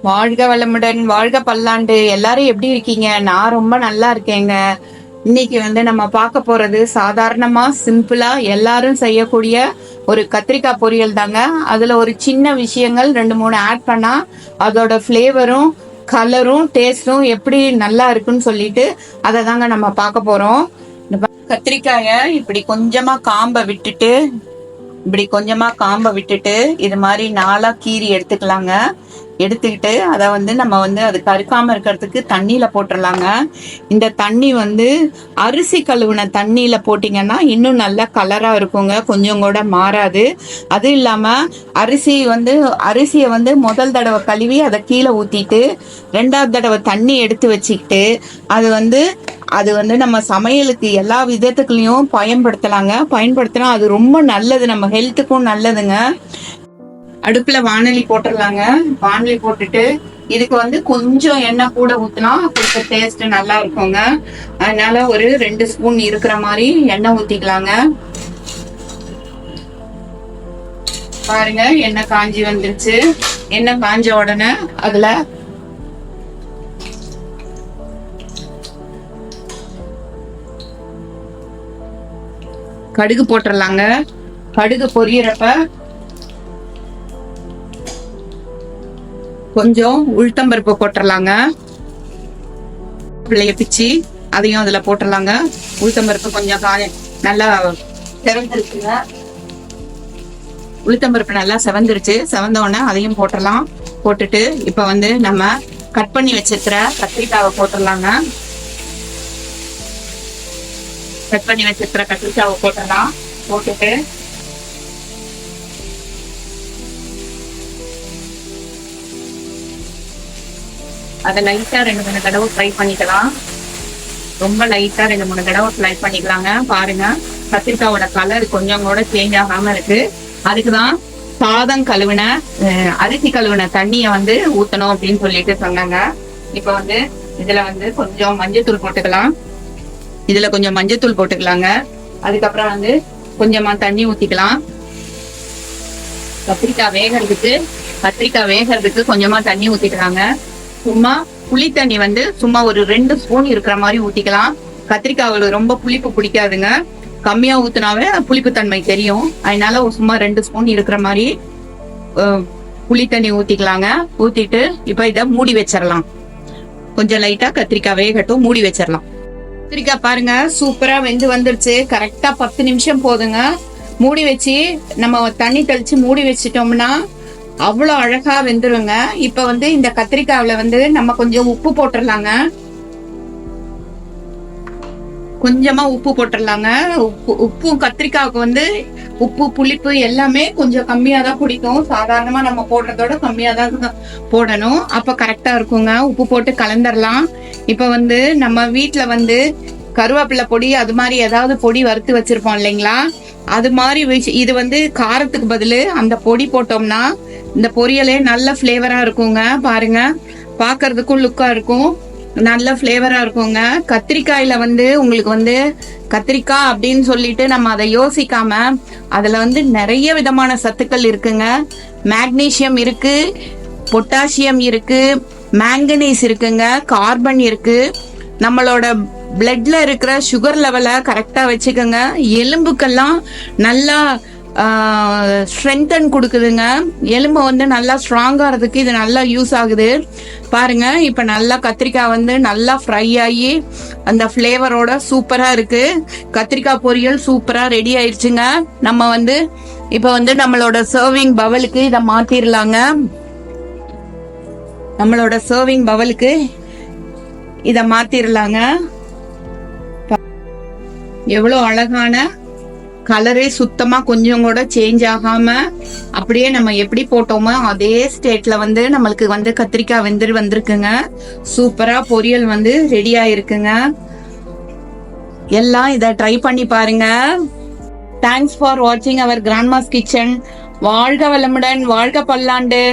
வாழ்க வளமுடன், வாழ்க பல்லாண்டு. எல்லாரும் எப்படி இருக்கீங்க? நான் ரொம்ப நல்லா இருக்கேங்க. இன்னைக்கு நம்ம பார்க்க போறது சாதாரணமா சிம்பிளா எல்லாரும் செய்யக்கூடிய ஒரு கத்திரிக்காய் பொரியல் தாங்க. அதுல ஒரு சின்ன விஷயங்கள் 2-3 ஆட் பண்ணா அதோட ஃப்ளேவரும் கலரும் டேஸ்டும் எப்படி நல்லா இருக்குன்னு சொல்லிட்டு அதை தாங்க நம்ம பார்க்க போறோம். கத்திரிக்காய இப்படி கொஞ்சமா காம்பை விட்டுட்டு இது மாதிரி 4 கீறி எடுத்துக்கலாங்க. எடுத்துக்கிட்டு அதை நம்ம அது கருக்காம இருக்கிறதுக்கு தண்ணியில போட்டுடலாங்க. இந்த தண்ணி அரிசி கழுவுன தண்ணியில போட்டீங்கன்னா இன்னும் நல்ல கலரா இருக்குங்க, கொஞ்சம் கூட மாறாது. அது இல்லாம அரிசியை முதல் தடவை கழுவி அதை கீழே ஊத்திட்டு 2வது தடவை தண்ணி எடுத்து வச்சுக்கிட்டு அது நம்ம சமையலுக்கு எல்லா விதத்துக்குள்ளயும் பயன்படுத்தினா அது ரொம்ப நல்லது, நம்ம ஹெல்த்துக்கும் நல்லதுங்க. அடுப்புல வானலி போட்டுடலாங்க. வானலி போட்டுட்டு இதுக்கு கொஞ்சம் எண்ணெய் கூட ஊத்தினா கொஞ்சம் டேஸ்ட் நல்லா இருக்குங்க. அதனால ஒரு 2 ஸ்பூன் இருக்கிற மாதிரி எண்ணெய் ஊத்திக்கலாங்க. பாருங்க, எண்ணெய் காஞ்சி வந்துருச்சு. எண்ணெய் காஞ்ச உடனே அதுல கடுகு போட்டுடலாங்க. கடுகு பொரியறப்ப கொஞ்சம் உளுத்தம்பருப்பு போட்டுடலாங்க. பிள்ளைய பிச்சு அதையும் அதுல போட்டுடலாங்க. உளுத்தம்பருப்பு கொஞ்சம் நல்லா செவந்துருச்சுங்க. உளுத்தம்பருப்பு நல்லா செவந்துருச்சு. செவந்த உடனே அதையும் போட்டுடலாம். போட்டுட்டு இப்ப நம்ம கட் பண்ணி வச்சிருக்கிற கத்திரிக்காவை போட்டுடலாங்க. கட் பண்ணி வச்சிருக்கிற கத்திரிக்காவை போட்டுடலாம். போட்டுட்டு அதை லைட்டா 2-3 தடவை ஃப்ரை பண்ணிக்கலாம். ரொம்ப லைட்டா 2-3 தடவை ஃப்ரை பண்ணிக்கலாங்க. பாருங்க, கத்திரிக்காயோட கலர் கொஞ்சம் கூட சேஞ்ச் ஆகாம இருக்கு. அதுக்குதான் சாதம் கழுவின அரிசி கழுவின தண்ணிய ஊத்தணும் அப்படின்னு சொல்லிட்டு சொன்னாங்க. இப்ப இதுல கொஞ்சம் மஞ்சத்தூள் போட்டுக்கலாம். அதுக்கப்புறம் கொஞ்சமா தண்ணி ஊத்திக்கலாம். கத்திரிக்காய் வேகிறதுக்கு கொஞ்சமா தண்ணி ஊத்திக்கலாங்க. சும்மா புளி தண்ணி சும்மா ஒரு 2 ஸ்பூன் இருக்கிற மாதிரி ஊத்திக்கலாம். கத்திரிக்காய் ரொம்ப புளிப்பு பிடிக்காதுங்க. கம்மியா ஊத்தினாவே புளிப்பு தன்மை தெரியும். அதனால சும்மா 2 ஸ்பூன் இருக்கிற மாதிரி புளி தண்ணி ஊத்திக்கலாங்க. ஊத்திட்டு இப்ப இதை மூடி வச்சிடலாம். கொஞ்சம் லைட்டா கத்திரிக்காய் வேகட்டும், மூடி வச்சிடலாம். கத்திரிக்காய் பாருங்க, சூப்பரா வெந்து வந்துருச்சு. கரெக்டா 10 நிமிஷம் போதுங்க. மூடி வச்சு நம்ம தண்ணி தெளிச்சு மூடி வச்சிட்டோம்னா அவ்வளவு அழகா வெந்துருங்க. இப்ப இந்த கத்திரிக்காயில நம்ம கொஞ்சம் உப்பு போட்டுடலாங்க. கொஞ்சமா உப்பு போட்டுடலாங்க. உப்பும் கத்திரிக்காவுக்கு உப்பு புளிப்பு எல்லாமே கொஞ்சம் கம்மியா தான் பிடிக்கும். சாதாரணமா நம்ம போடுறதோட கம்மியா தான் போடணும். அப்ப கரெக்டா இருக்குங்க. உப்பு போட்டு கலந்துடலாம். இப்ப நம்ம வீட்டுல கருவேப்பிலை பொடி அது மாதிரி ஏதாவது பொடி வறுத்து வச்சிருப்போம் இல்லைங்களா, அது மாதிரி இது காரத்துக்கு பதில் அந்த பொடி போட்டோம்னா இந்த பொரியலே நல்ல ஃபிளேவரா இருக்குங்க. பாருங்க, பாக்குறதுக்கும் லுக்கா இருக்கும், நல்ல ஃபிளேவரா இருக்குங்க. கத்திரிக்காயில உங்களுக்கு கத்திரிக்காய் அப்படின்னு சொல்லிட்டு நம்ம அதை யோசிக்காம அதுல நிறைய விதமான சத்துக்கள் இருக்குங்க. மேக்னீசியம் இருக்கு, பொட்டாசியம் இருக்கு, மேங்கனீஸ் இருக்குங்க, கார்பன் இருக்கு. நம்மளோட பிளட்ல இருக்கிற சுகர் லெவலை கரெக்டா வச்சுக்கோங்க. எலும்புக்கெல்லாம் நல்லா ஸ்ட்ரென்தன் கொடுக்குதுங்க. எலும்பு நல்லா ஸ்ட்ராங் ஆகிறதுக்கு இது நல்லா யூஸ் ஆகுது. பாருங்க, இப்ப நல்லா கத்திரிக்காய் நல்லா ஃப்ரை ஆகி அந்த ஃபிளேவரோட சூப்பரா இருக்கு. கத்திரிக்காய் பொரியல் சூப்பரா ரெடி ஆயிடுச்சுங்க. நம்ம இப்ப நம்மளோட சர்விங் பவலுக்கு இதை மாத்திரலாங்க. எவ்வளவு அழகான கலரே சுத்தமா கொஞ்சம் கூட சேஞ்ச் ஆகாம அப்படியே நம்ம எப்படி போட்டோமோ அதே ஸ்டேட்ல நம்மளுக்கு கத்திரிக்காய் வந்திருக்குங்க. சூப்பரா பொரியல் ரெடி ஆயிருக்குங்க. எல்லாம் இதை ட்ரை பண்ணி பாருங்க. தேங்க்ஸ் ஃபார் வாட்சிங் அவர் கிராண்ட்மாஸ் கிச்சன். வாழ்க வளமுடன், வாழ்க பல்லாண்டு.